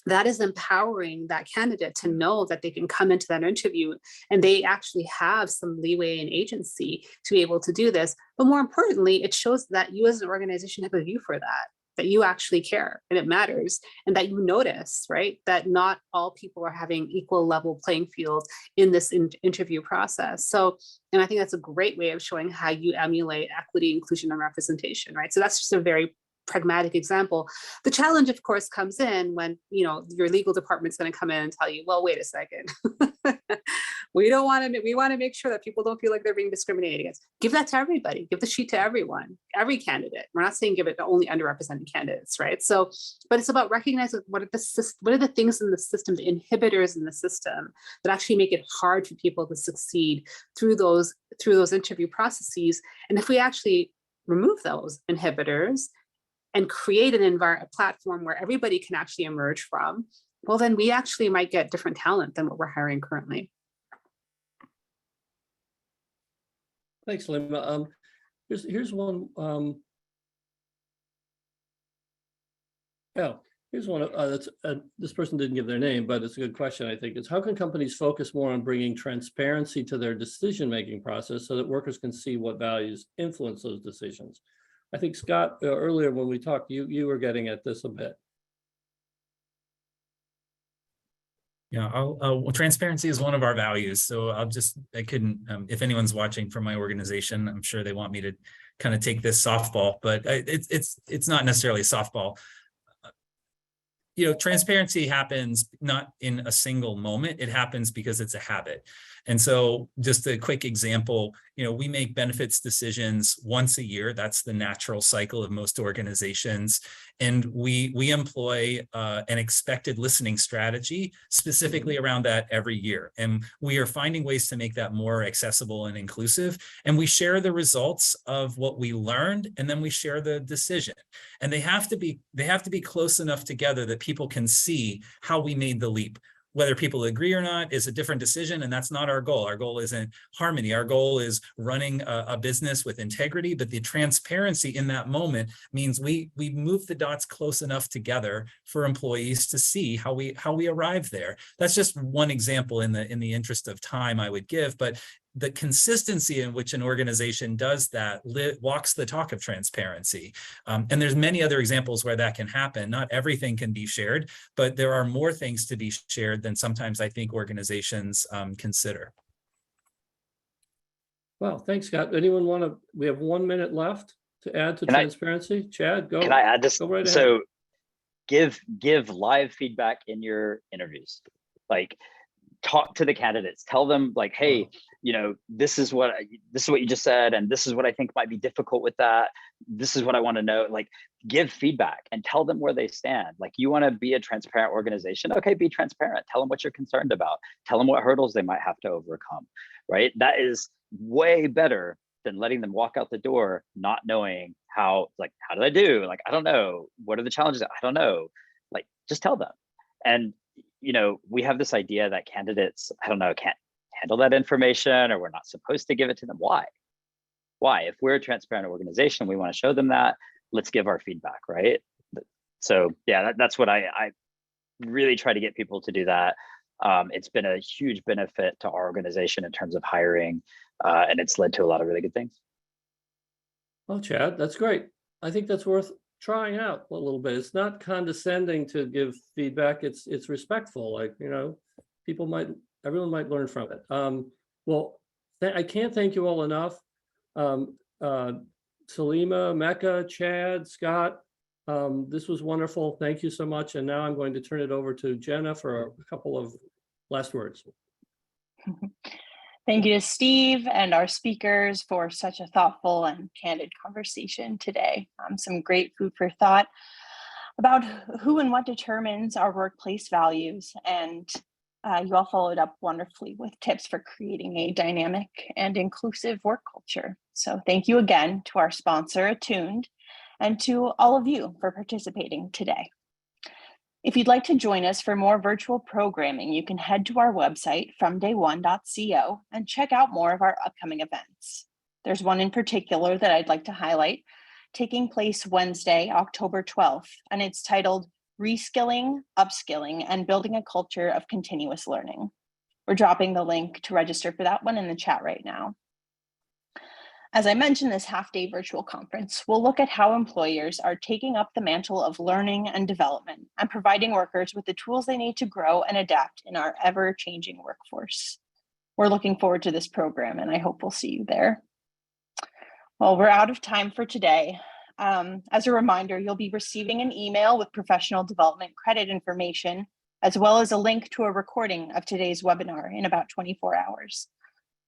That is empowering that candidate to know that they can come into that interview and they actually have some leeway and agency to be able to do this. But more importantly, it shows that you as an organization have a view for that you actually care and it matters, and that you notice, right, that not all people are having equal level playing field in this interview process. So, and I think that's a great way of showing how you emulate equity, inclusion, and representation, right? So that's just a very pragmatic example. The challenge, of course, comes in when, you know, your legal department's going to come in and tell you, well, wait a second. we want to make sure that people don't feel like they're being discriminated against. Give that to everybody. Give the sheet to everyone, every candidate. We're not saying give it to only underrepresented candidates, right? So, but it's about recognizing what are the things in the system, the inhibitors in the system that actually make it hard for people to succeed through those interview processes. And if we actually remove those inhibitors and create a platform where everybody can actually emerge from, well, then we actually might get different talent than what we're hiring currently. Thanks, Salima. Here's one. Here's one. This person didn't give their name, but it's a good question, I think. Is how can companies focus more on bringing transparency to their decision-making process so that workers can see what values influence those decisions? I think, Scott, earlier when we talked, you were getting at this a bit. Yeah, well, transparency is one of our values. So I couldn't, if anyone's watching from my organization, I'm sure they want me to kind of take this softball, but it's not necessarily a softball. You know, transparency happens not in a single moment. It happens because it's a habit. And so just a quick example, you know, we make benefits decisions once a year. That's the natural cycle of most organizations. And we employ an expected listening strategy specifically around that every year. And we are finding ways to make that more accessible and inclusive. And we share the results of what we learned, and then we share the decision. And they have to be close enough together that people can see how we made the leap. Whether people agree or not is a different decision, and that's not our goal. Our goal isn't harmony. Our goal is running a business with integrity, but the transparency in that moment means we move the dots close enough together for employees to see how we arrive there. That's just one example in the interest of time I would give, but the consistency in which an organization does that walks the talk of transparency. And there's many other examples where that can happen. Not everything can be shared, but there are more things to be shared than sometimes I think organizations consider. Well, thanks, Scott. Anyone want to, we have 1 minute left to add to transparency. Chad, go. Can I add this? Go right ahead. So give live feedback in your interviews. Like, talk to the candidates, tell them like, hey, you know, this is what you just said, and this is what I think might be difficult with that. This is what I want to know. Like, give feedback and tell them where they stand. Like, you want to be a transparent organization. Okay, be transparent. Tell them what you're concerned about. Tell them what hurdles they might have to overcome, right? That is way better than letting them walk out the door not knowing how did I do? Like, I don't know. What are the challenges? I don't know. Like, just tell them. And you know, we have this idea that candidates, I don't know, can't handle that information, or we're not supposed to give it to them. Why? If we're a transparent organization, we want to show them that, let's give our feedback, right? So yeah, that's what I really try to get people to do that. It's been a huge benefit to our organization in terms of hiring, and it's led to a lot of really good things. Well, Chad, that's great. I think that's worth trying out a little bit. It's not condescending to give feedback. It's respectful. Like, you know, everyone might learn from it. Well, I can't thank you all enough. Salima, Mecca, Chad, Scott, this was wonderful. Thank you so much. And now I'm going to turn it over to Jenna for a couple of last words. Thank you to Steve and our speakers for such a thoughtful and candid conversation today. Some great food for thought about who and what determines our workplace values. And you all followed up wonderfully with tips for creating a dynamic and inclusive work culture. So thank you again to our sponsor, Attuned, and to all of you for participating today. If you'd like to join us for more virtual programming, you can head to our website, fromday1.co, and check out more of our upcoming events. There's one in particular that I'd like to highlight, taking place Wednesday, October 12th, and it's titled Reskilling, Upskilling, and Building a Culture of Continuous Learning. We're dropping the link to register for that one in the chat right now. As I mentioned, this half-day virtual conference will look at how employers are taking up the mantle of learning and development and providing workers with the tools they need to grow and adapt in our ever-changing workforce. We're looking forward to this program, and I hope we'll see you there. Well, we're out of time for today. As a reminder, you'll be receiving an email with professional development credit information, as well as a link to a recording of today's webinar in about 24 hours.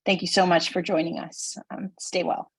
Thank you so much for joining us. Stay well.